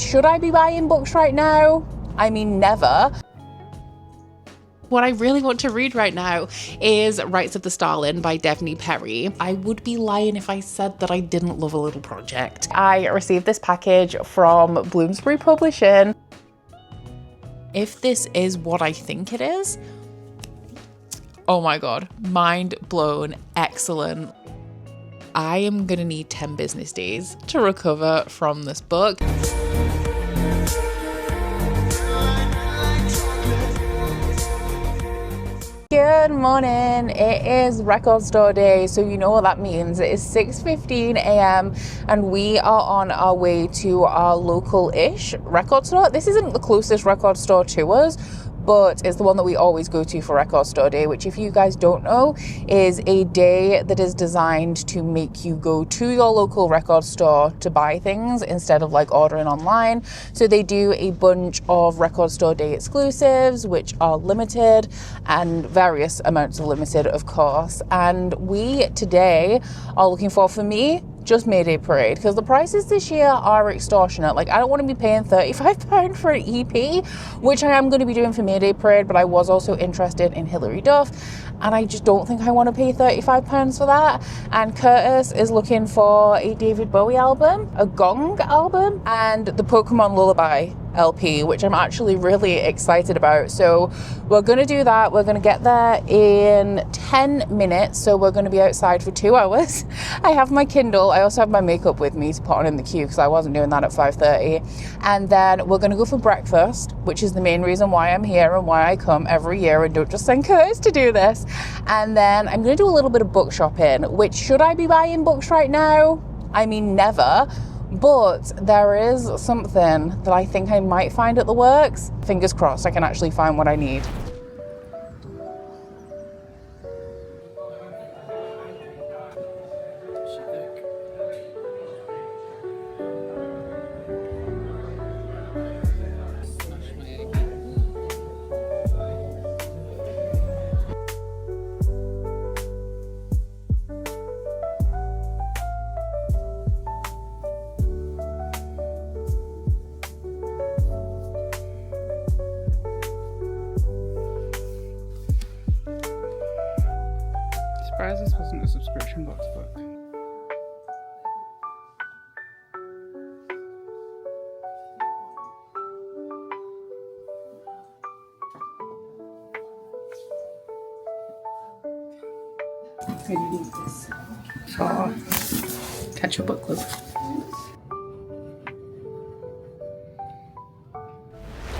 Should I be buying books right now? I mean, never. What I really want to read right now is Rights of the Starling by Devney Perry. I would be lying if I said that I didn't love a little project. I received this package from Bloomsbury Publishing. If this is what I think it is, oh my God, mind blown, excellent. I am gonna need 10 business days to recover from this book. Good morning, it is record store day, so you know what that means. It is 6:15 a.m. and we are on our way to our local-ish record store. This isn't the closest record store to us, but it's the one that we always go to for record store day, which, if you guys don't know, is a day that is designed to make you go to your local record store to buy things instead of like ordering online. So they do a bunch of record store day exclusives, which are limited, and various amounts of limited, of course. And we today are looking for me, just Mayday Parade, because the prices this year are extortionate. Like, I don't want to be paying £35 for an EP, which I am going to be doing for Mayday Parade, but I was also interested in Hilary Duff, and I just don't think I want to pay £35 for that. And Curtis is looking for a David Bowie album, a Gong album, and the Pokemon Lullaby LP, which I'm actually really excited about. So we're going to do that. We're going to get there in 10 minutes. So we're going to be outside for 2 hours. I have my Kindle. I also have my makeup with me to put on in the queue because I wasn't doing that at 5:30. And then we're going to go for breakfast, which is the main reason why I'm here and why I come every year and don't just send Curtis to do this. And then I'm going to do a little bit of book shopping, which, should I be buying books right now? I mean, never. But there is something that I think I might find at the works. Fingers crossed I can actually find what I need. Surprised this wasn't a subscription box book. Where do you need this? For Catch Your Book Club.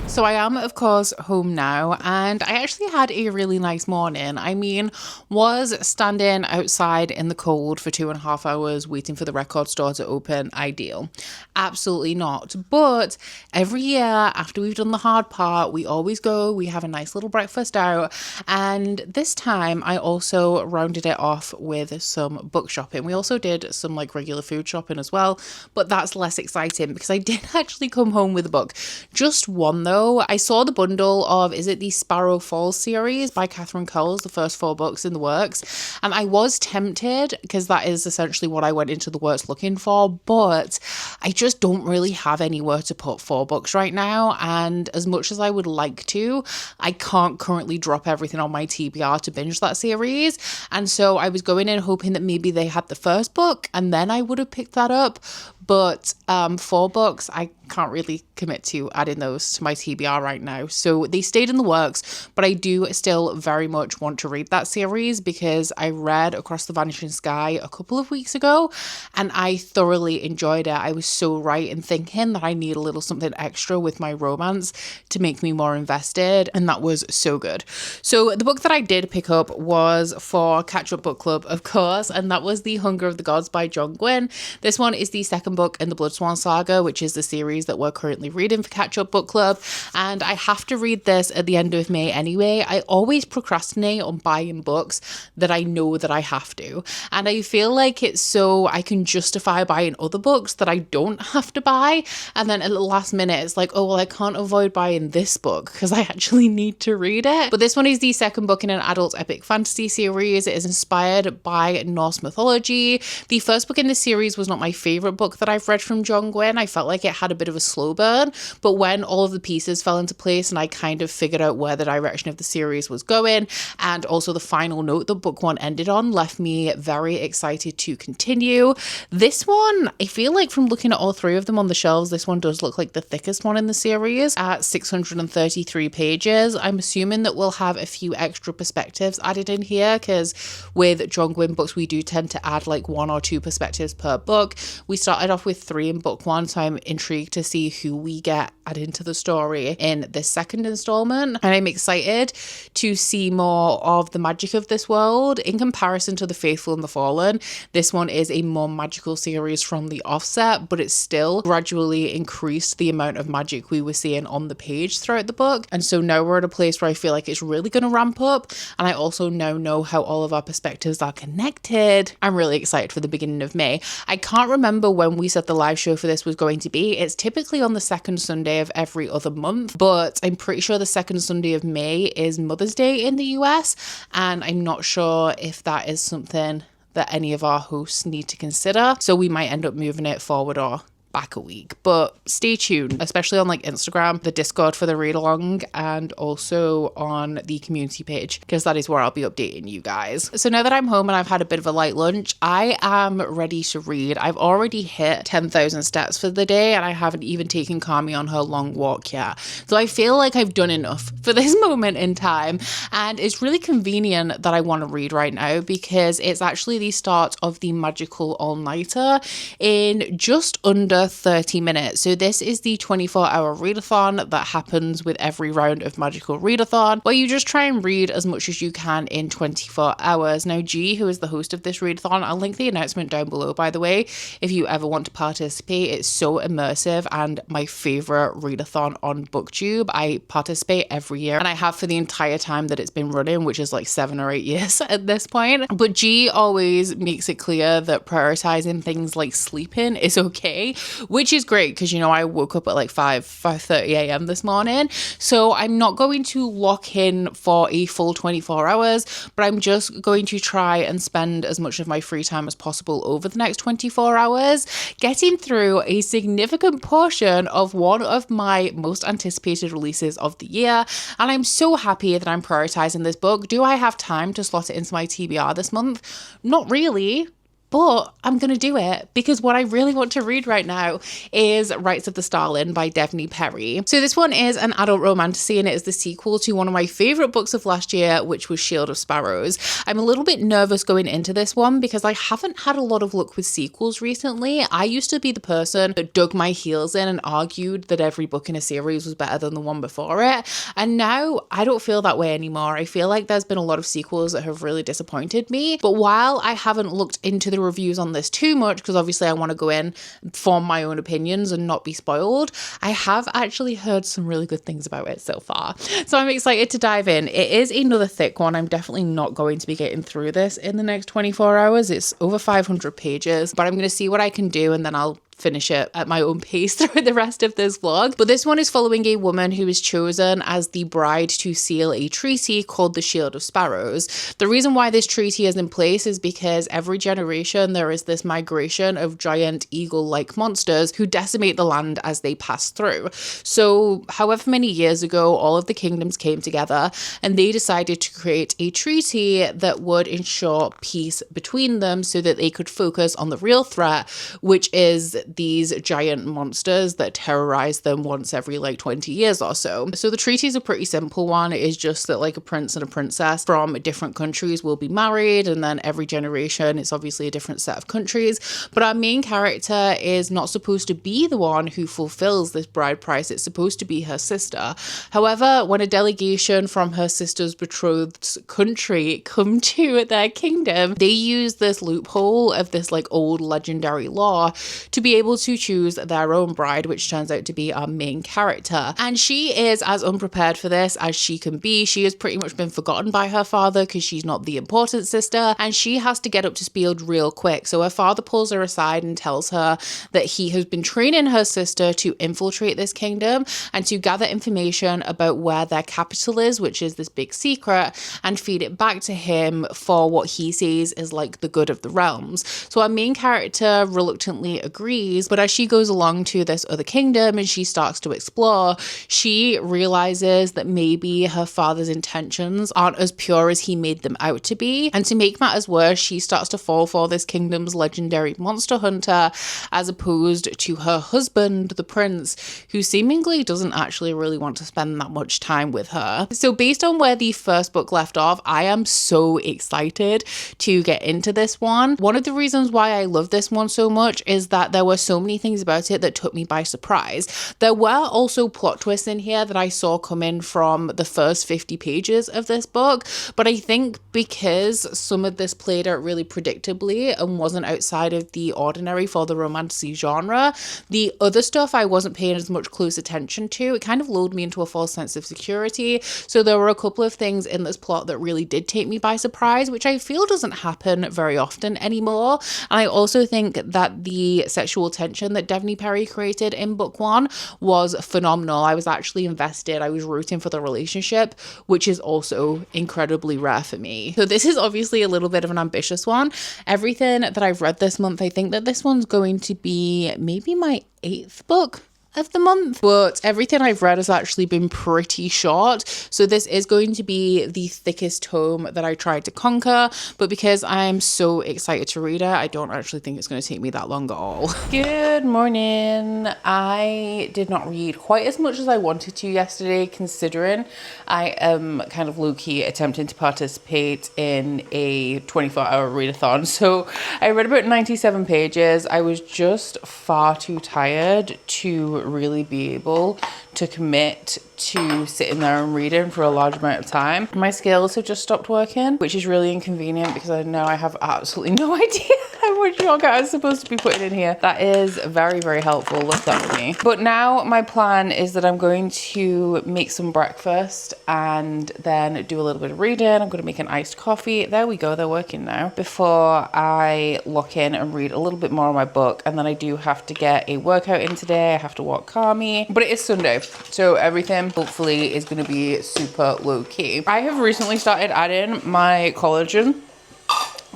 So I am, of course, home now, and I actually had a really nice morning. I mean, was standing outside in the cold for 2.5 hours waiting for the record store to open ideal? Absolutely not. But every year after we've done the hard part, we always go, we have a nice little breakfast out, and this time I also rounded it off with some book shopping. We also did some like regular food shopping as well, but that's less exciting because I did actually come home with a book. Just one though. I saw the bundle of, is it the Sparrow Falls series by Catherine Coles, the first 4 books in the works, and I was tempted because that is essentially what I went into the works looking for, but I just don't really have anywhere to put 4 books right now, and as much as I would like to, I can't currently drop everything on my TBR to binge that series, and so I was going in hoping that maybe they had the first book and then I would have picked that up, but 4 books, I can't really commit to adding those to my TBR right now. So they stayed in the works, but I do still very much want to read that series because I read Across the Vanishing Sky a couple of weeks ago and I thoroughly enjoyed it. I was so right in thinking that I need a little something extra with my romance to make me more invested, and that was so good. So the book that I did pick up was for Catch Up Book Club, of course, and that was The Hunger of the Gods by John Gwynne. This one is the second book in the Bloodsworn saga, which is the series that we're currently reading for Catch Up Book Club, and I have to read this at the end of May anyway. I always procrastinate on buying books that I know that I have to, and I feel like it's so I can justify buying other books that I don't have to buy, and then at the last minute it's like, oh well, I can't avoid buying this book because I actually need to read it. But this one is the second book in an adult epic fantasy series. It is inspired by Norse mythology. The first book in this series was not my favorite book that I've read from John Gwynne. I felt like it had a bit of a slow burn, but when all of the pieces fell into place and I kind of figured out where the direction of the series was going, and also the final note that book one ended on left me very excited to continue. This one, I feel like from looking at all three of them on the shelves, this one does look like the thickest one in the series at 633 pages. I'm assuming that we'll have a few extra perspectives added in here, because with John Gwynne books, we do tend to add like 1 or 2 perspectives per book. We started off with 3 in book 1, so I'm intrigued to see who we get added into the story in this second installment, and I'm excited to see more of the magic of this world. In comparison to The Faithful and the Fallen, this one is a more magical series from the offset, but it's still gradually increased the amount of magic we were seeing on the page throughout the book, and so now we're at a place where I feel like it's really going to ramp up, and I also now know how all of our perspectives are connected. I'm really excited for the beginning of May. I can't remember when we said the live show for this was going to be. It's typically on the second Sunday of every other month, but I'm pretty sure the second Sunday of May is Mother's Day in the US, and I'm not sure if that is something that any of our hosts need to consider, so we might end up moving it forward or back a week. But stay tuned, especially on like Instagram, the Discord for the read along, and also on the community page, because that is where I'll be updating you guys. So now that I'm home and I've had a bit of a light lunch, I am ready to read. I've already hit 10,000 steps for the day, and I haven't even taken Kami on her long walk yet. So I feel like I've done enough for this moment in time, and it's really convenient that I want to read right now, because it's actually the start of the magical all-nighter in just under 30 minutes. So this is the 24-hour readathon that happens with every round of Magical Readathon, where you just try and read as much as you can in 24 hours. Now, G, who is the host of this readathon, I'll link the announcement down below, by the way, if you ever want to participate. It's so immersive and my favorite readathon on BookTube. I participate every year, and I have for the entire time that it's been running, which is like 7 or 8 years at this point. But G always makes it clear that prioritizing things like sleeping is okay, which is great, because, you know, I woke up at like 5:30 a.m. this morning, so I'm not going to lock in for a full 24 hours, but I'm just going to try and spend as much of my free time as possible over the next 24 hours, getting through a significant portion of one of my most anticipated releases of the year, and I'm so happy that I'm prioritizing this book. Do I have time to slot it into my TBR this month? Not really. But I'm going to do it, because what I really want to read right now is Rights of the Starling by Devney Perry. So this one is an adult romantasy, and it is the sequel to one of my favourite books of last year, which was Shield of Sparrows. I'm a little bit nervous going into this one because I haven't had a lot of luck with sequels recently. I used to be the person that dug my heels in and argued that every book in a series was better than the one before it. And now I don't feel that way anymore. I feel like there's been a lot of sequels that have really disappointed me. But while I haven't looked into the reviews on this too much, because obviously I want to go in, form my own opinions and not be spoiled, I have actually heard some really good things about it so far. So I'm excited to dive in. It is another thick one. I'm definitely not going to be getting through this in the next 24 hours. It's over 500 pages, but I'm going to see what I can do, and then I'll finish it at my own pace throughout the rest of this vlog. But this one is following a woman who is chosen as the bride to seal a treaty called the Shield of Sparrows. The reason why this treaty is in place is because every generation there is this migration of giant eagle-like monsters who decimate the land as they pass through. So however many years ago, all of the kingdoms came together and they decided to create a treaty that would ensure peace between them so that they could focus on the real threat, which is these giant monsters that terrorize them once every like 20 years or so. So the treaty is a pretty simple one. It is just that like a prince and a princess from different countries will be married, and then every generation it's obviously a different set of countries. But our main character is not supposed to be the one who fulfills this bride price. It's supposed to be her sister. However, when a delegation from her sister's betrothed's country come to their kingdom, they use this loophole of this like old legendary law to be able to choose their own bride, which turns out to be our main character. And she is as unprepared for this as she can be. She has pretty much been forgotten by her father because she's not the important sister, and she has to get up to speed real quick. So her father pulls her aside and tells her that he has been training her sister to infiltrate this kingdom and to gather information about where their capital is, which is this big secret, and feed it back to him for what he sees is like the good of the realms. So our main character reluctantly agrees, ways. But as she goes along to this other kingdom and she starts to explore, she realizes that maybe her father's intentions aren't as pure as he made them out to be. And to make matters worse, she starts to fall for this kingdom's legendary monster hunter as opposed to her husband, the prince, who seemingly doesn't actually really want to spend that much time with her. So based on where the first book left off, I am so excited to get into this one. One of the reasons why I love this one so much is that there were so many things about it that took me by surprise. There were also plot twists in here that I saw come in from the first 50 pages of this book, but I think because some of this played out really predictably and wasn't outside of the ordinary for the romantasy genre, the other stuff I wasn't paying as much close attention to. It kind of lulled me into a false sense of security. So there were a couple of things in this plot that really did take me by surprise, which I feel doesn't happen very often anymore. And I also think that the sexual tension that Devney Perry created in book one was phenomenal. I was actually invested. I was rooting for the relationship, which is also incredibly rare for me. So this is obviously a little bit of an ambitious one. Everything that I've read this month, I think that this one's going to be maybe my 8th book of the month, but everything I've read has actually been pretty short, so this is going to be the thickest tome that I tried to conquer, but because I'm so excited to read it, I don't actually think it's going to take me that long at all. Good morning. I did not read quite as much as I wanted to yesterday, considering I am kind of low-key attempting to participate in a 24-hour readathon. So I read about 97 pages. I was just far too tired to really be able to commit to sitting there and reading for a large amount of time. My scales have just stopped working, which is really inconvenient because I know I have absolutely no idea how much yogurt I'm supposed to be putting in here. That is very, very helpful. Love that for me. But now my plan is that I'm going to make some breakfast and then do a little bit of reading. I'm going to make an iced coffee. There we go. They're working now. Before I lock in and read a little bit more of my book. And then I do have to get a workout in today. I have to walk Kami. But it is Sunday, so everything hopefully is going to be super low key. I have recently started adding my collagen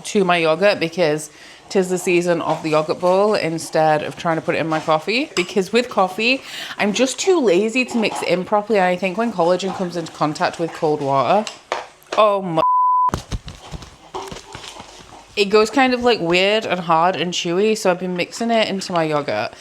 to my yogurt because 'tis the season of the yogurt bowl instead of trying to put it in my coffee, because with coffee I'm just too lazy to mix it in properly, and I think when collagen comes into contact with cold water, oh my, it goes kind of like weird and hard and chewy. So I've been mixing it into my yogurt.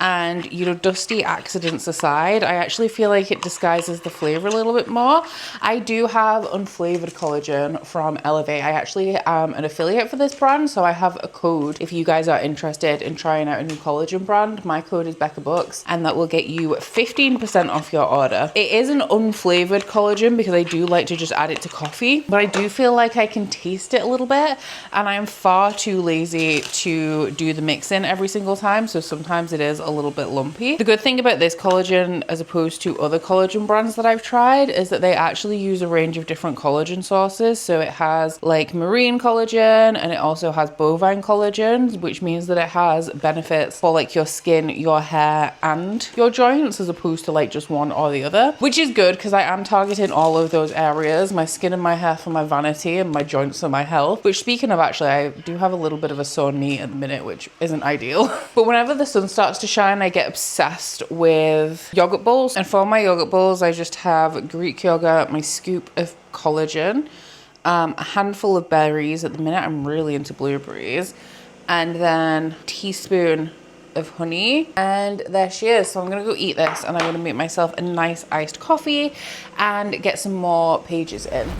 And, you know, dusty accidents aside, I actually feel like it disguises the flavor a little bit more. I do have unflavored collagen from Elevate. I actually am an affiliate for this brand, so I have a code if you guys are interested in trying out a new collagen brand. My code is BECCABUMXX, and that will get you 15% off your order. It is an unflavored collagen because I do like to just add it to coffee, but I do feel like I can taste it a little bit, and I'm far too lazy to do the mixing every single time, so sometimes it is a little bit lumpy. The good thing about this collagen, as opposed to other collagen brands that I've tried, is that they actually use a range of different collagen sources. So it has like marine collagen, and it also has bovine collagen, which means that it has benefits for like your skin, your hair, and your joints, as opposed to like just one or the other, which is good because I am targeting all of those areas: my skin and my hair for my vanity, and my joints for my health. Which, speaking of, actually I do have a little bit of a sore knee at the minute, which isn't ideal. But whenever the sun starts to shine, I get obsessed with yogurt bowls, and for my yogurt bowls I just have Greek yogurt, my scoop of collagen, a handful of berries. At the minute I'm really into blueberries, and then a teaspoon of honey, and there she is. So I'm gonna go eat this, and I'm gonna make myself a nice iced coffee and get some more pages in.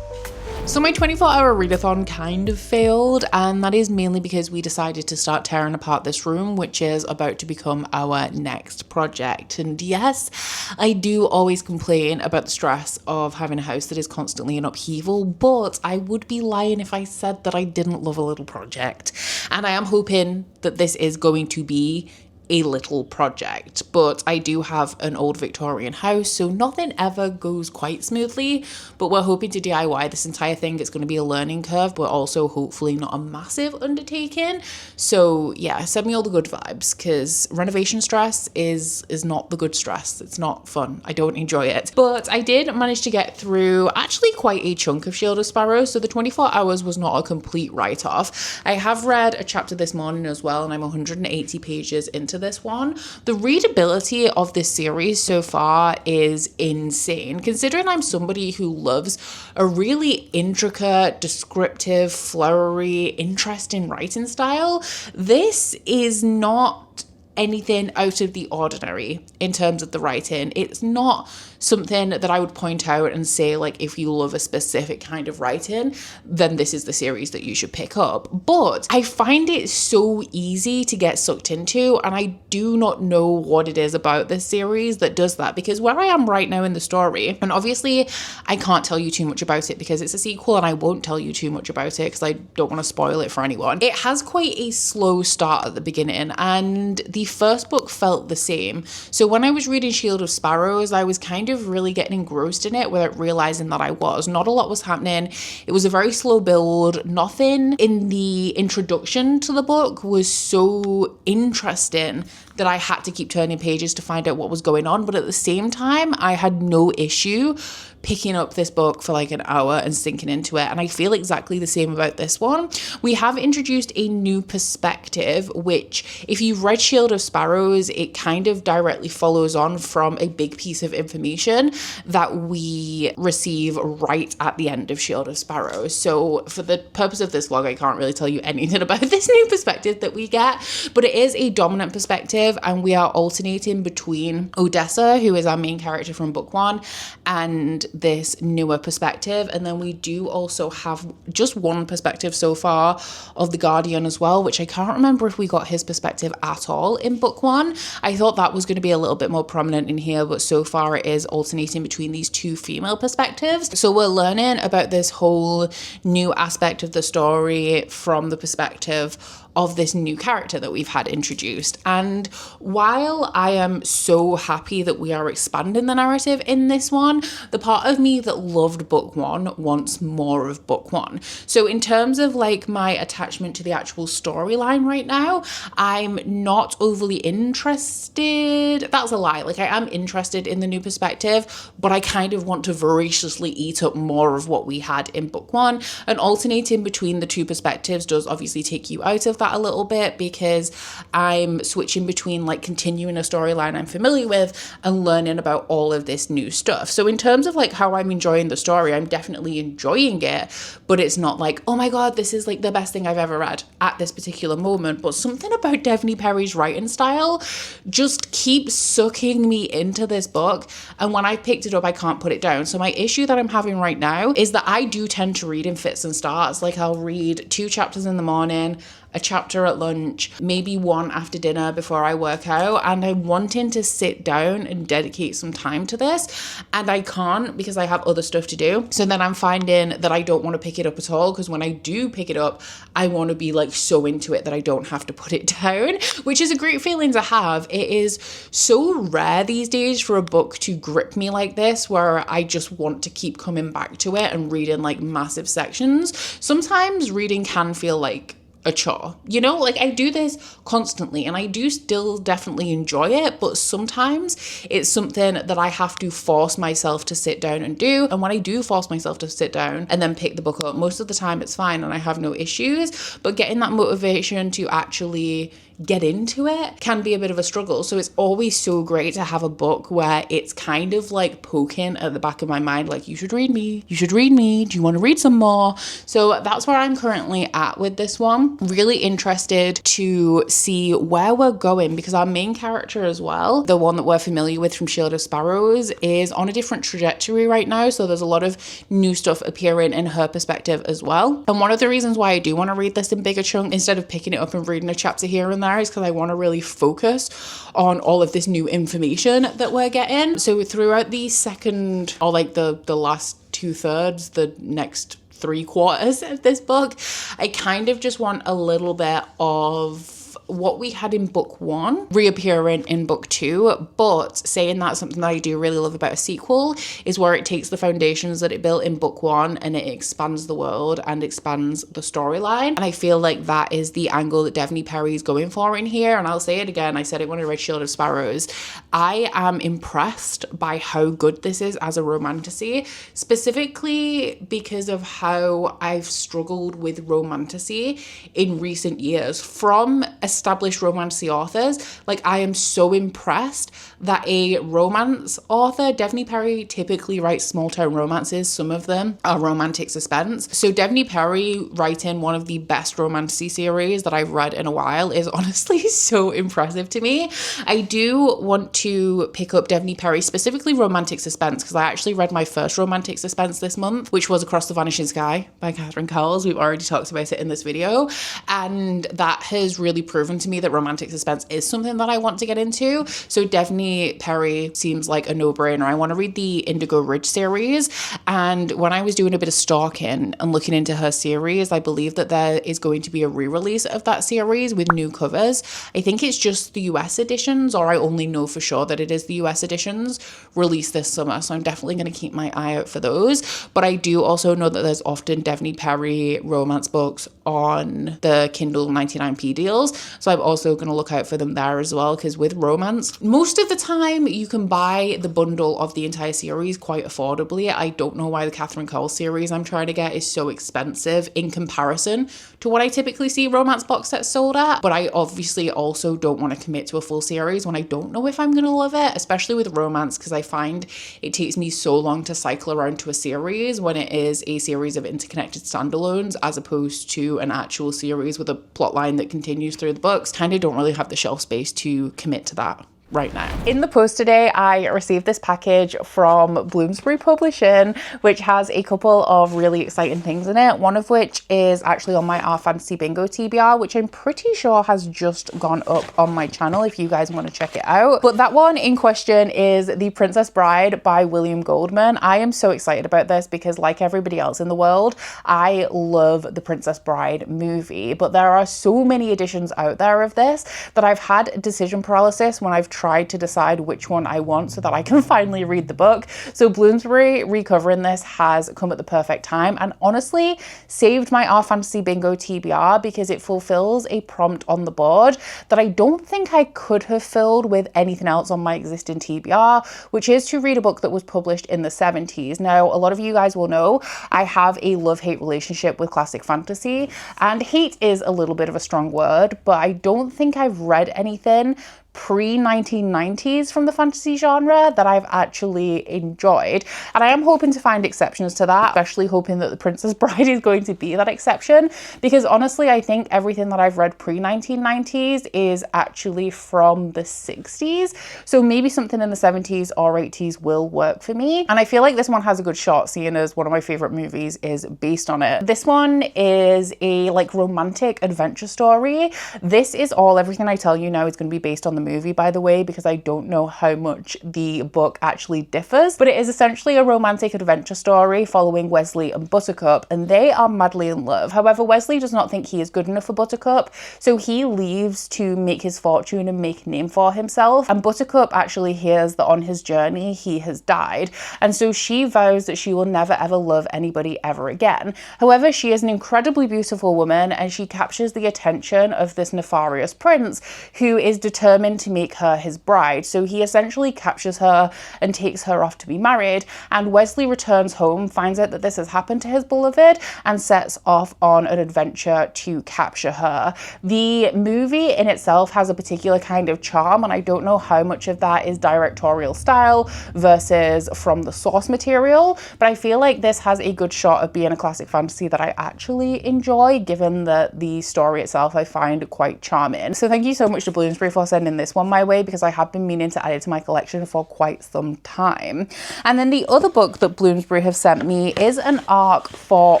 So my 24-hour readathon kind of failed, and that is mainly because we decided to start tearing apart this room, which is about to become our next project. And yes, I do always complain about the stress of having a house that is constantly in upheaval, but I would be lying if I said that I didn't love a little project. And I am hoping that this is going to be a little project, but I do have an old Victorian house, so nothing ever goes quite smoothly, but we're hoping to DIY this entire thing. It's going to be a learning curve, but also hopefully not a massive undertaking. So yeah, send me all the good vibes, because renovation stress is not the good stress. It's not fun. I don't enjoy it. But I did manage to get through actually quite a chunk of Shield of Sparrows, so the 24 hours was not a complete write-off. I have read a chapter this morning as well, and I'm 180 pages into this one. The readability of this series so far is insane, considering I'm somebody who loves a really intricate, descriptive, flowery, interesting writing style. This is not anything out of the ordinary in terms of the writing. It's not something that I would point out and say, like, if you love a specific kind of writing, then this is the series that you should pick up. But I find it so easy to get sucked into, and I do not know what it is about this series that does that, because where I am right now in the story, and obviously I can't tell you too much about it because it's a sequel, and I won't tell you too much about it because I don't want to spoil it for anyone. It has quite a slow start at the beginning, and the first book felt the same. So when I was reading Shield of Sparrows, I was kind of really getting engrossed in it without realizing that I was. Not a lot was happening. It was a very slow build. Nothing in the introduction to the book was so interesting that I had to keep turning pages to find out what was going on. But at the same time, I had no issue picking up this book for like an hour and sinking into it. And I feel exactly the same about this one. We have introduced a new perspective, which if you've read Shield of Sparrows, it kind of directly follows on from a big piece of information that we receive right at the end of Shield of Sparrows. So for the purpose of this vlog, I can't really tell you anything about this new perspective that we get, but it is a dominant perspective, and we are alternating between Odessa, who is our main character from book one, and this newer perspective. And then we do also have just one perspective so far of the Guardian as well, which I can't remember if we got his perspective at all in book one. I thought that was going to be a little bit more prominent in here, but so far it is alternating between these two female perspectives. So we're learning about this whole new aspect of the story from the perspective of this new character that we've had introduced. And while I am so happy that we are expanding the narrative in this one, the part of me that loved book one wants more of book one. So in terms of like my attachment to the actual storyline right now, I'm not overly interested. That's a lie. Like, I am interested in the new perspective, but I kind of want to voraciously eat up more of what we had in book one. And alternating between the two perspectives does obviously take you out of that a little bit, because I'm switching between like continuing a storyline I'm familiar with and learning about all of this new stuff. So in terms of like how I'm enjoying the story, I'm definitely enjoying it, but it's not like, oh my god, this is like the best thing I've ever read at this particular moment. But something about Devney Perry's writing style just keeps sucking me into this book, and when I picked it up, I can't put it down. So my issue that I'm having right now is that I do tend to read in fits and starts. Like, I'll read 2 chapters in the morning, a chapter at lunch, maybe 1 after dinner before I work out, and I'm wanting to sit down and dedicate some time to this, and I can't because I have other stuff to do. So then I'm finding that I don't want to pick it up at all, because when I do pick it up, I want to be like so into it that I don't have to put it down, which is a great feeling to have. It is so rare these days for a book to grip me like this, where I just want to keep coming back to it and reading like massive sections. Sometimes reading can feel like a chore, you know, like I do this constantly and I do still definitely enjoy it, but sometimes it's something that I have to force myself to sit down and do. And when I do force myself to sit down and then pick the book up, most of the time it's fine and I have no issues, but getting that motivation to actually get into it can be a bit of a struggle. So it's always so great to have a book where it's kind of like poking at the back of my mind, like, you should read me, do you want to read some more? So that's where I'm currently at with this one. Really interested to see where we're going, because our main character as well, the one that we're familiar with from Shield of Sparrows, is on a different trajectory right now. So there's a lot of new stuff appearing in her perspective as well. And one of the reasons why I do want to read this in bigger chunks instead of picking it up and reading a chapter here and there is because I want to really focus on all of this new information that we're getting. So throughout the second, or like the last 2/3, the next 3/4 of this book, I kind of just want a little bit of what we had in book 1 reappearing in book 2, but saying that something that I do really love about a sequel is where it takes the foundations that it built in book 1 and it expands the world and expands the storyline. And I feel like that is the angle that Devney Perry is going for in here. And I'll say it again, I said it when I read Shield of Sparrows, I am impressed by how good this is as a romantasy, specifically because of how I've struggled with romantasy in recent years from established romantasy authors. Like, I am so impressed that a romance author, Devney Perry typically writes small town romances, some of them are romantic suspense. So Devney Perry writing one of the best romantasy series that I've read in a while is honestly so impressive to me. I do want to pick up Devney Perry, specifically romantic suspense, because I actually read my first romantic suspense this month, which was Across the Vanishing Sky by Catherine Cowles. We've already talked about it in this video, and that has really proven to me that romantic suspense is something that I want to get into. So Devney Perry seems like a no-brainer. I want to read the Indigo Ridge series, and when I was doing a bit of stalking and looking into her series, I believe that there is going to be a re-release of that series with new covers. I think it's just the US editions, or I only know for sure that it is the US editions released this summer, so I'm definitely going to keep my eye out for those. But I do also know that there's often Devney Perry romance books on the Kindle 99p deals, so I'm also going to look out for them there as well, because with romance, most of the time you can buy the bundle of the entire series quite affordably. I don't know why the Catherine Cowles series I'm trying to get is so expensive in comparison to what I typically see romance box sets sold at, but I obviously also don't want to commit to a full series when I don't know if I'm going to love it, especially with romance, because I find it takes me so long to cycle around to a series when it is a series of interconnected standalones as opposed to an actual series with a plot line that continues through the books. Kind of don't really have the shelf space to commit to that right now. In the post today, I received this package from Bloomsbury Publishing, which has a couple of really exciting things in it. One of which is actually on my Our Fantasy Bingo TBR, which I'm pretty sure has just gone up on my channel if you guys want to check it out. But that one in question is The Princess Bride by William Goldman. I am so excited about this because, like everybody else in the world, I love the Princess Bride movie, but there are so many editions out there of this that I've had decision paralysis when I've tried to decide which one I want so that I can finally read the book. So Bloomsbury recovering this has come at the perfect time and honestly saved my Our Fantasy Bingo TBR because it fulfills a prompt on the board that I don't think I could have filled with anything else on my existing TBR, which is to read a book that was published in the 70s. Now, a lot of you guys will know I have a love-hate relationship with classic fantasy, and hate is a little bit of a strong word, but I don't think I've read anything pre-1990s from the fantasy genre that I've actually enjoyed, and I am hoping to find exceptions to that, especially hoping that The Princess Bride is going to be that exception, because honestly I think everything that I've read pre-1990s is actually from the 60s, so maybe something in the 70s or 80s will work for me, and I feel like this one has a good shot seeing as one of my favorite movies is based on it. This one is a like romantic adventure story. This is all, everything I tell you now is going to be based on the movie, by the way, because I don't know how much the book actually differs, but it is essentially a romantic adventure story following Wesley and Buttercup, and they are madly in love. However, Wesley does not think he is good enough for Buttercup, so he leaves to make his fortune and make a name for himself, and Buttercup actually hears that on his journey he has died, and so she vows that she will never ever love anybody ever again. However, she is an incredibly beautiful woman, and she captures the attention of this nefarious prince who is determined to make her his bride. So he essentially captures her and takes her off to be married, and Wesley returns home, finds out that this has happened to his beloved, and sets off on an adventure to capture her. The movie in itself has a particular kind of charm, and I don't know how much of that is directorial style versus from the source material, but I feel like this has a good shot of being a classic fantasy that I actually enjoy, given that the story itself I find quite charming. So thank you so much to Bloomsbury for sending this this one my way because I have been meaning to add it to my collection for quite some time. And then the other book that Bloomsbury have sent me is an ARC for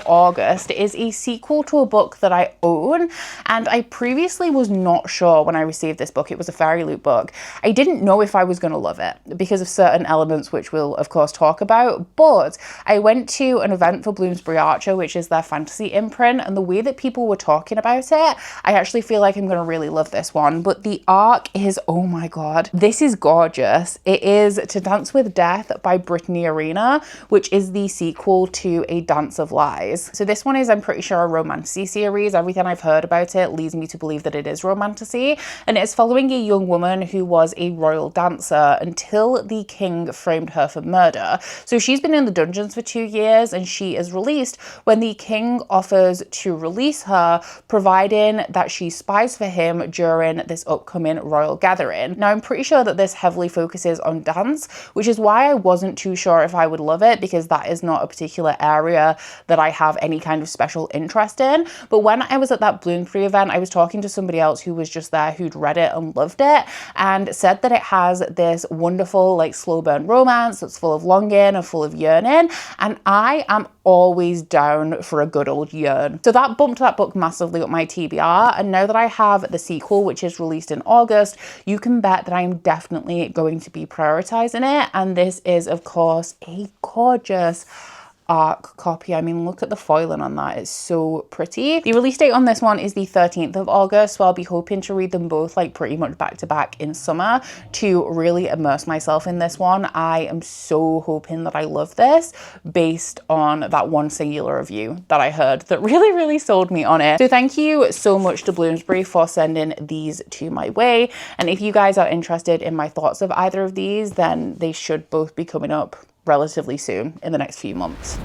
August. It is a sequel to a book that I own, and I previously was not sure when I received this book. It was a Fairy Loot book. I didn't know if I was going to love it because of certain elements which we'll of course talk about, but I went to an event for Bloomsbury Archer, which is their fantasy imprint, and the way that people were talking about it, I actually feel like I'm going to really love this one. But the ARC is, oh my god, this is gorgeous. It is To Dance with Death by Brittany Arena, which is the sequel to A Dance of Lies. So this one is, I'm pretty sure, a romantasy series. Everything I've heard about it leads me to believe that it is romantasy, and it's following a young woman who was a royal dancer until the king framed her for murder. So she's been in the dungeons for 2 years, and she is released when the king offers to release her, providing that she spies for him during this upcoming royal gathering. Now, I'm pretty sure that this heavily focuses on dance, which is why I wasn't too sure if I would love it, because that is not a particular area that I have any kind of special interest in. But when I was at that Bloomsbury event, I was talking to somebody else who was just there who'd read it and loved it, and said that it has this wonderful, like, slow burn romance that's full of longing and full of yearning, and I am always down for a good old yearn. So that bumped that book massively up my TBR, and now that I have the sequel, which is released in August, you can bet that I'm definitely going to be prioritizing it. And this is, of course, a gorgeous ARC copy. I mean, look at the foiling on that. It's so pretty. The release date on this one is the 13th of August, so I'll be hoping to read them both like pretty much back to back in summer to really immerse myself in this one. I am so hoping that I love this based on that one singular review that I heard that really sold me on it. So thank you so much to Bloomsbury for sending these to my way, and if you guys are interested in my thoughts of either of these, then they should both be coming up relatively soon in the next few months.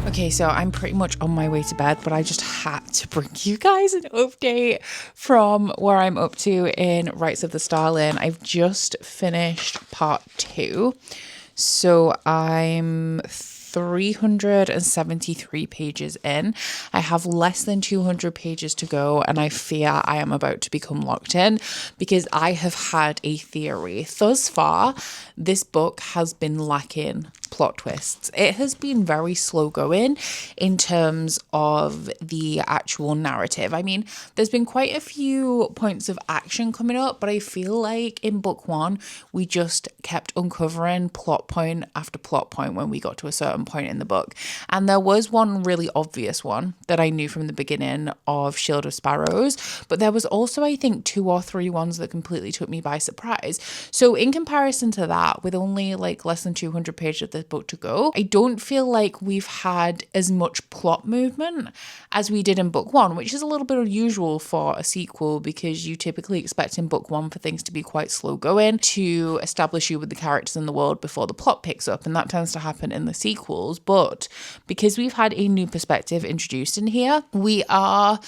Okay, so I'm pretty much on my way to bed, but I just had to bring you guys an update from where I'm up to in Rights of the Starling. I've just finished part 2. So I'm 373 pages in. I have less than 200 pages to go, and I fear I am about to become locked in because I have had a theory. Thus far, this book has been lacking plot twists. It has been very slow going in terms of the actual narrative. I mean, there's been quite a few points of action coming up, but I feel like in book 1, we just kept uncovering plot point after plot point when we got to a certain point in the book. And there was one really obvious one that I knew from the beginning of Shield of Sparrows, but there was also, I think, 2 or 3 ones that completely took me by surprise. So in comparison to that, with only like less than 200 pages of this book to go, I don't feel like we've had as much plot movement as we did in book 1, which is a little bit unusual for a sequel because you typically expect in book 1 for things to be quite slow going to establish you with the characters in the world before the plot picks up, and that tends to happen in the sequels. But because we've had a new perspective introduced in here, we are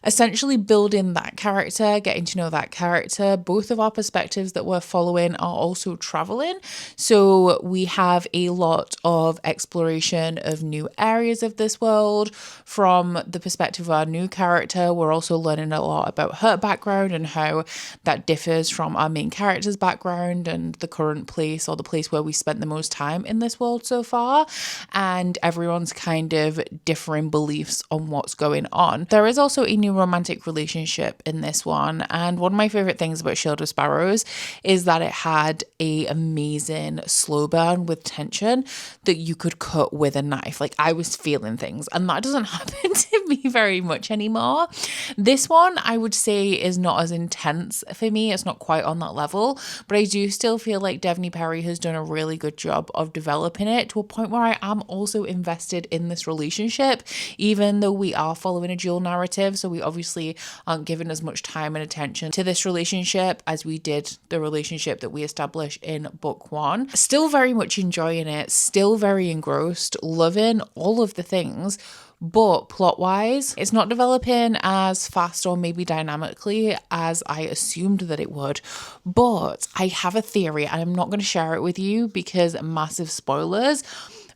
essentially building that character, getting to know that character. Both of our perspectives that we're following are also traveling. So we have a lot of exploration of new areas of this world from the perspective of our new character. We're also learning a lot about her background and how that differs from our main character's background and the current place, or the place where we spent the most time in this world so far, and everyone's kind of differing beliefs on what's going on. There is also a new romantic relationship in this one, and one of my favorite things about Shield of Sparrows is that it had a amazing slow burn with tension that you could cut with a knife. Like, I was feeling things, and that doesn't happen to me very much anymore. This one, I would say, is not as intense for me. It's not quite on that level, but I do still feel like Devney Perry has done a really good job of developing it to a point where I am also invested in this relationship, even though we are following a dual narrative. So we obviously aren't giving as much time and attention to this relationship as we did the relationship that we established in book one. Still very much enjoying it, still very engrossed, loving all of the things. But plot-wise, it's not developing as fast or maybe dynamically as I assumed that it would. But I have a theory, and I'm not going to share it with you because massive spoilers.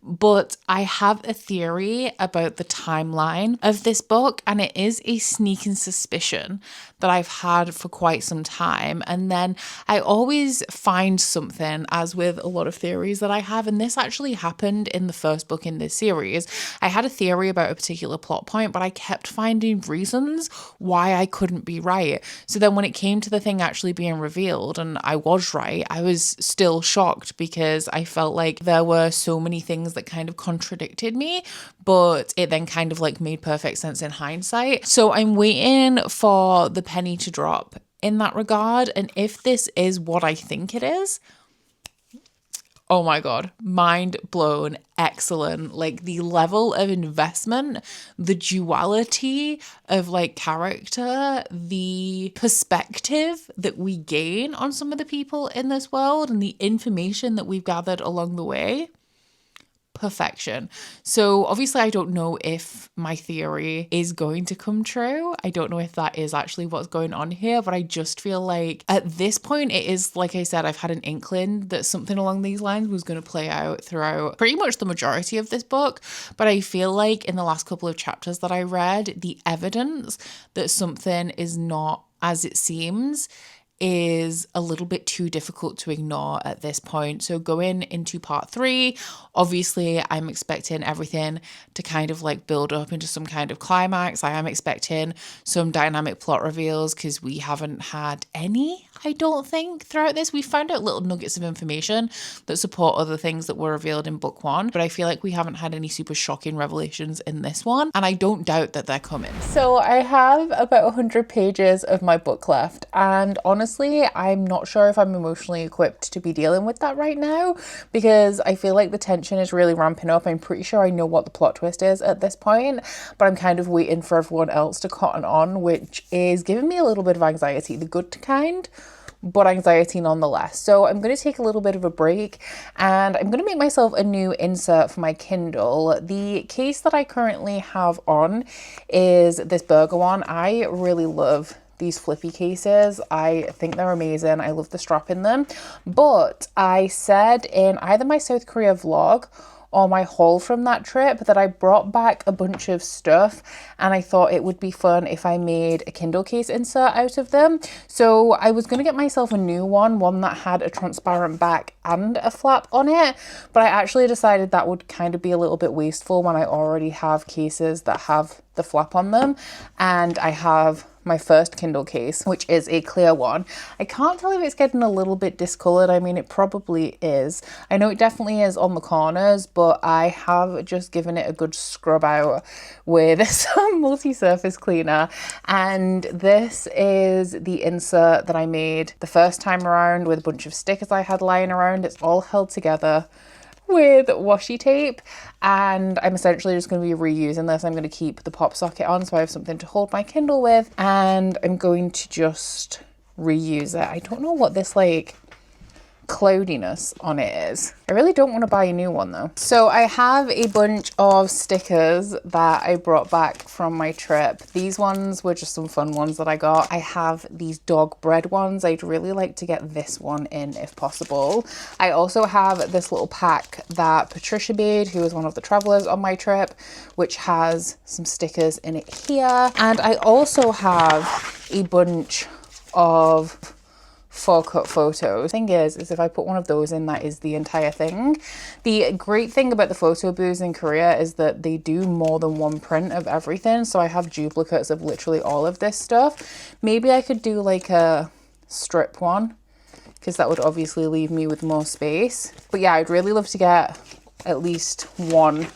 But I have a theory about the timeline of this book, and it is a sneaking suspicion that I've had for quite some time. And then I always find something, as with a lot of theories that I have, and this actually happened in the first book in this series. I had a theory about a particular plot point, but I kept finding reasons why I couldn't be right. So then when it came to the thing actually being revealed and I was right, I was still shocked because I felt like there were so many things that kind of contradicted me, but it then kind of like made perfect sense in hindsight. So I'm waiting for the penny to drop in that regard. And if this is what I think it is, oh my God, mind blown, excellent. Like, the level of investment, the duality of like character, the perspective that we gain on some of the people in this world, and the information that we've gathered along the way. Perfection. So obviously I don't know if my theory is going to come true. I don't know if that is actually what's going on here, but I just feel like at this point it is, like I said, I've had an inkling that something along these lines was going to play out throughout pretty much the majority of this book. But I feel like in the last couple of chapters that I read, the evidence that something is not as it seems is a little bit too difficult to ignore at this point. So going into part 3, obviously I'm expecting everything to kind of like build up into some kind of climax. I am expecting some dynamic plot reveals because we haven't had any, I don't think, throughout this. We found out little nuggets of information that support other things that were revealed in book 1, but I feel like we haven't had any super shocking revelations in this one, and I don't doubt that they're coming. So I have about 100 pages of my book left, and honestly, I'm not sure if I'm emotionally equipped to be dealing with that right now, because I feel like the tension is really ramping up. I'm pretty sure I know what the plot twist is at this point, but I'm kind of waiting for everyone else to cotton on, which is giving me a little bit of anxiety, the good kind, but anxiety nonetheless. So I'm going to take a little bit of a break, and I'm going to make myself a new insert for my Kindle. The case that I currently have on is this burger one. I really love these flippy cases. I think they're amazing. I love the strap in them. But I said in either my South Korea vlog or my haul from that trip that I brought back a bunch of stuff, and I thought it would be fun if I made a Kindle case insert out of them. So I was going to get myself a new one that had a transparent back and a flap on it, but I actually decided that would kind of be a little bit wasteful when I already have cases that have the flap on them, and I have my first Kindle case, which is a clear one. I can't tell if it's getting a little bit discolored. I mean, it probably is. I know it definitely is on the corners, but I have just given it a good scrub out with some multi-surface cleaner. And this is the insert that I made the first time around with a bunch of stickers I had lying around. It's all held together with washi tape, and I'm essentially just going to be reusing this. I'm going to keep the pop socket on so I have something to hold my Kindle with, and I'm going to just reuse it. I don't know what this like cloudiness on it is. I really don't want to buy a new one though. So I have a bunch of stickers that I brought back from my trip. These ones were just some fun ones that I got. I have these dog bread ones. I'd really like to get this one in if possible. I also have this little pack that Patricia made, who was one of the travelers on my trip, which has some stickers in it here. And I also have a bunch of 4-cut photos. Thing is if I put one of those in, that is the entire thing. The great thing about the photo booths in Korea is that they do more than one print of everything, so I have duplicates of literally all of this stuff. Maybe I could do like a strip one, because that would obviously leave me with more space. But yeah, I'd really love to get at least one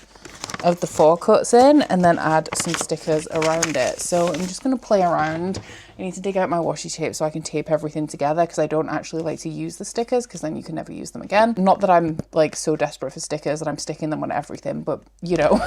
of the 4-cuts in and then add some stickers around it. So I'm just going to play around. I need to dig out my washi tape so I can tape everything together, because I don't actually like to use the stickers because then you can never use them again. Not that I'm like so desperate for stickers that I'm sticking them on everything, but you know.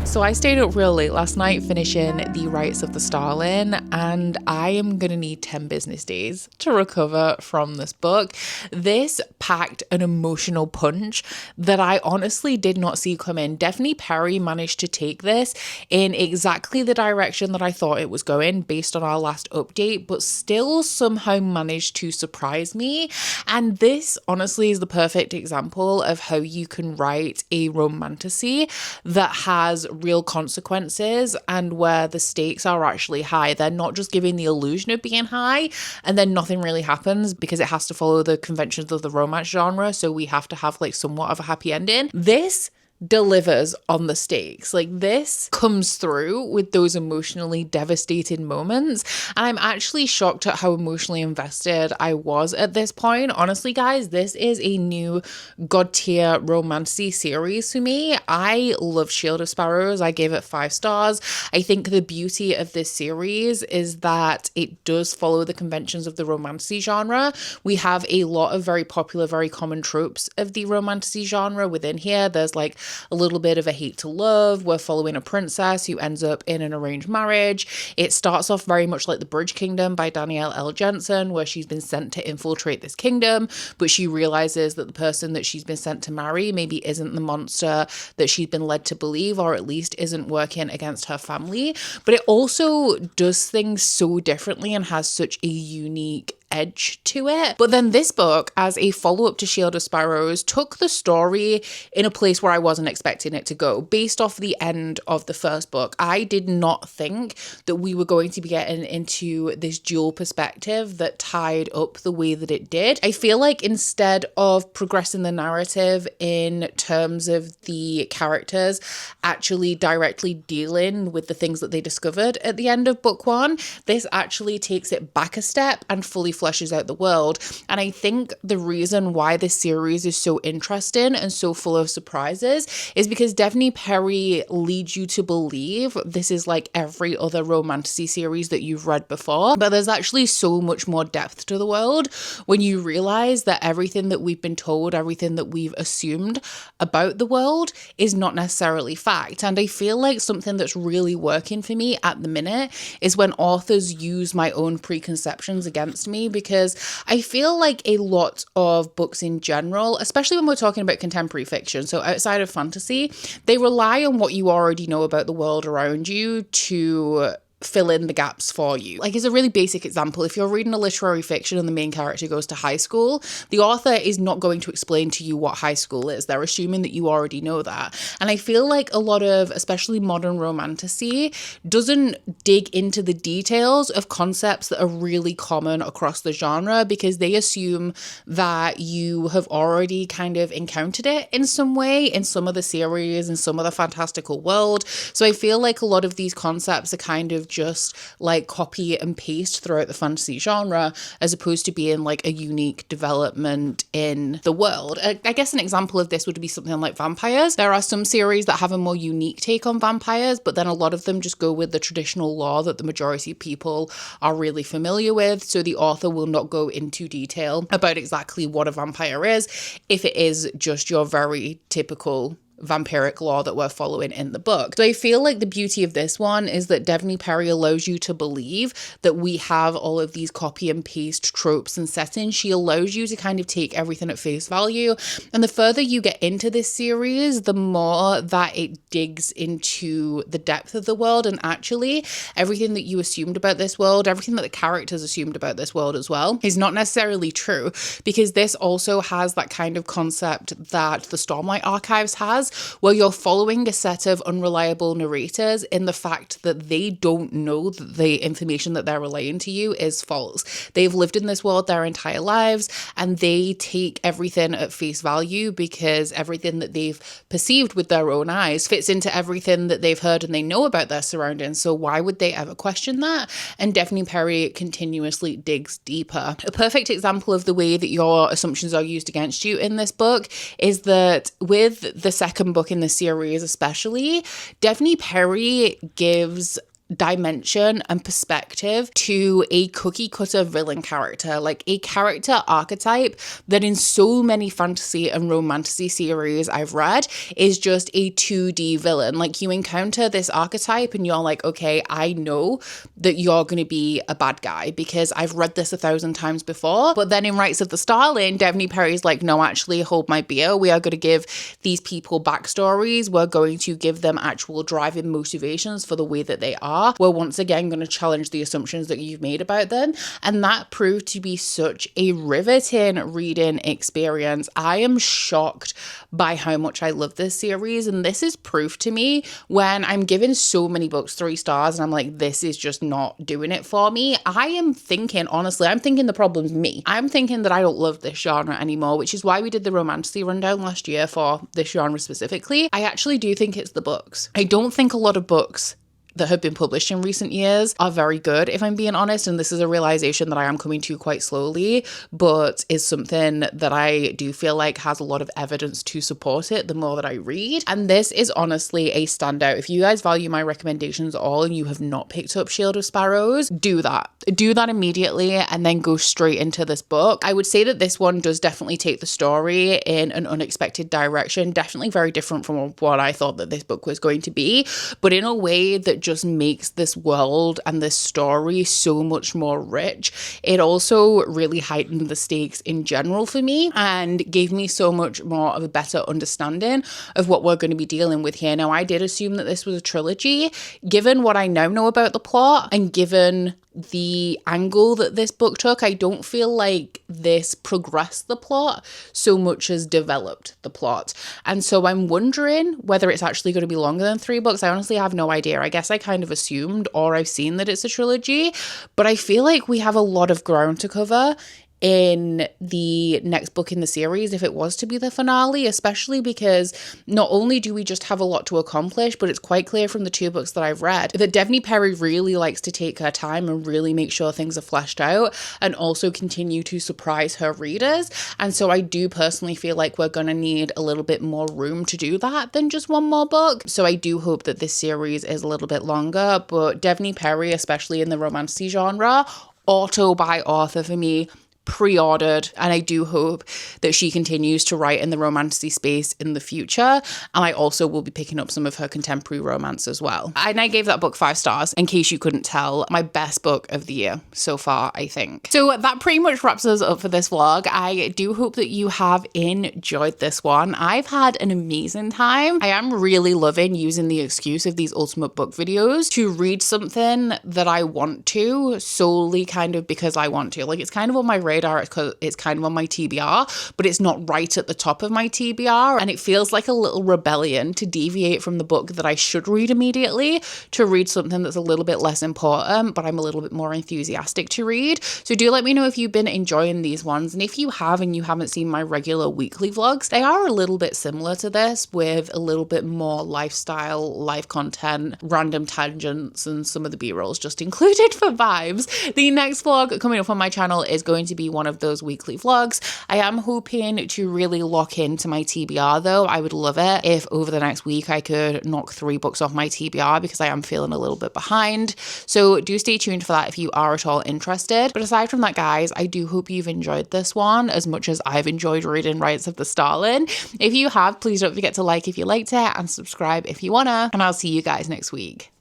So I stayed up real late last night finishing The Rights of the Starling, and I am going to need 10 business days to recover from this book. This packed an emotional punch that I honestly did not see coming. Daphne Perry managed to take this in exactly the direction that I thought it was going based on our last update, but still somehow managed to surprise me. And this honestly is the perfect example of how you can write a romantasy that has real consequences and where the stakes are actually high. They're not just giving the illusion of being high and then nothing really happens because it has to follow the conventions of the romance genre, so we have to have like somewhat of a happy ending. This delivers on the stakes. Like, this comes through with those emotionally devastated moments, and I'm actually shocked at how emotionally invested I was at this point. Honestly, guys, this is a new god tier romancy series for me. I love Shield of Sparrows. I gave it 5 stars. I think the beauty of this series is that it does follow the conventions of the romancy genre. We have a lot of very popular, very common tropes of the romancy genre within here. There's like a little bit of a hate to love. We're following a princess who ends up in an arranged marriage. It starts off very much like The Bridge Kingdom by Danielle L. Jensen, where she's been sent to infiltrate this kingdom, but she realizes that the person that she's been sent to marry maybe isn't the monster that she's been led to believe, or at least isn't working against her family. But it also does things so differently and has such a unique edge to it. But then this book, as a follow-up to Shield of Sparrows, took the story in a place where I wasn't expecting it to go. Based off the end of the first book, I did not think that we were going to be getting into this dual perspective that tied up the way that it did. I feel like instead of progressing the narrative in terms of the characters actually directly dealing with the things that they discovered at the end of book 1, this actually takes it back a step and fully fleshes out the world. And I think the reason why this series is so interesting and so full of surprises is because Daphne Perry leads you to believe this is like every other romantasy series that you've read before, but there's actually so much more depth to the world when you realize that everything that we've been told, everything that we've assumed about the world is not necessarily fact. And I feel like something that's really working for me at the minute is when authors use my own preconceptions against me me, because I feel like a lot of books in general, especially when we're talking about contemporary fiction, so outside of fantasy, they rely on what you already know about the world around you to fill in the gaps for you. Like, as a really basic example, if you're reading a literary fiction and the main character goes to high school, the author is not going to explain to you what high school is. They're assuming that you already know that. And I feel like a lot of, especially modern romantasy, doesn't dig into the details of concepts that are really common across the genre, because they assume that you have already kind of encountered it in some way in some of the series, in some of the fantastical world. So I feel like a lot of these concepts are kind of just like copy and paste throughout the fantasy genre, as opposed to being like a unique development in the world. I guess an example of this would be something like vampires. There are some series that have a more unique take on vampires, but then a lot of them just go with the traditional lore that the majority of people are really familiar with. So the author will not go into detail about exactly what a vampire is, if it is just your very typical vampiric lore that we're following in the book. So I feel like the beauty of this one is that Devney Perry allows you to believe that we have all of these copy and paste tropes and settings. She allows you to kind of take everything at face value. And the further you get into this series, the more that it digs into the depth of the world. And actually, everything that you assumed about this world, everything that the characters assumed about this world as well, is not necessarily true, because this also has that kind of concept that the Stormlight Archives has, where you're following a set of unreliable narrators in the fact that they don't know that the information that they're relaying to you is false. They've lived in this world their entire lives, and they take everything at face value because everything that they've perceived with their own eyes fits into everything that they've heard and they know about their surroundings. So why would they ever question that? And Devney Perry continuously digs deeper. A perfect example of the way that your assumptions are used against you in this book is that with the second book in the series especially, Devney Perry gives dimension and perspective to a cookie cutter villain character, like a character archetype that in so many fantasy and romantasy series I've read is just a 2D villain. Like, you encounter this archetype and you're like, okay, I know that you're going to be a bad guy because I've read this 1,000 times before. But then in Rights of the Starling, Devney Perry's like, no, actually, hold my beer. We are going to give these people backstories. We're going to give them actual driving motivations for the way that they are. We're once again going to challenge the assumptions that you've made about them. And that proved to be such a riveting reading experience. I am shocked by how much I love this series. And this is proof to me when I'm giving so many books 3 stars and I'm like, this is just not doing it for me. I am thinking, honestly, I'm thinking the problem's me. I'm thinking that I don't love this genre anymore, which is why we did the romantasy rundown last year for this genre specifically. I actually do think it's the books. I don't think a lot of books that have been published in recent years are very good, if I'm being honest. And this is a realization that I am coming to quite slowly, but is something that I do feel like has a lot of evidence to support it the more that I read. And this is honestly a standout. If you guys value my recommendations at all and you have not picked up Shield of Sparrows, do that. Do that immediately and then go straight into this book. I would say that this one does definitely take the story in an unexpected direction, definitely very different from what I thought that this book was going to be, but in a way that just makes this world and this story so much more rich. It also really heightened the stakes in general for me and gave me so much more of a better understanding of what we're going to be dealing with here. Now, I did assume that this was a trilogy. Given what I now know about the plot and given the angle that this book took, I don't feel like this progressed the plot so much as developed the plot. And so I'm wondering whether it's actually going to be longer than 3 books. I honestly have no idea. I guess I kind of assumed, or I've seen that it's a trilogy, but I feel like we have a lot of ground to cover in the next book in the series if it was to be the finale, especially because not only do we just have a lot to accomplish, but it's quite clear from the 2 books that I've read that Devney Perry really likes to take her time and really make sure things are fleshed out and also continue to surprise her readers. And so I do personally feel like we're going to need a little bit more room to do that than just 1 more book. So I do hope that this series is a little bit longer, but Devney Perry, especially in the romantasy genre, author by author for me, pre-ordered, and I do hope that she continues to write in the romantasy space in the future. And I also will be picking up some of her contemporary romance as well. And I gave that book 5 stars, in case you couldn't tell. My best book of the year so far, I think. So that pretty much wraps us up for this vlog. I do hope that you have enjoyed this one. I've had an amazing time. I am really loving using the excuse of these ultimate book videos to read something that I want to, solely kind of because I want to. Like, it's kind of on my radar, it's kind of on my TBR, but it's not right at the top of my TBR, and it feels like a little rebellion to deviate from the book that I should read immediately to read something that's a little bit less important, but I'm a little bit more enthusiastic to read. So do let me know if you've been enjoying these ones, and if you have and you haven't seen my regular weekly vlogs, they are a little bit similar to this, with a little bit more lifestyle, life content, random tangents, and some of the B-rolls just included for vibes. The next vlog coming up on my channel is going to be one of those weekly vlogs. I am hoping to really lock into my TBR though. I would love it if over the next week I could knock 3 books off my TBR, because I am feeling a little bit behind. So do stay tuned for that if you are at all interested. But aside from that, guys, I do hope you've enjoyed this one as much as I've enjoyed reading Rites of the Starling. If you have, please don't forget to like if you liked it and subscribe if you wanna, and I'll see you guys next week.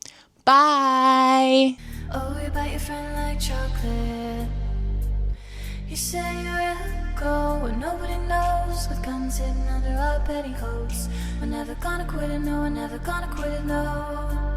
Bye! Oh, you bite your friend like chocolate. You say you'll go where nobody knows, with guns hidden under our petticoats. We're never gonna quit it, no, we're never gonna quit it, no.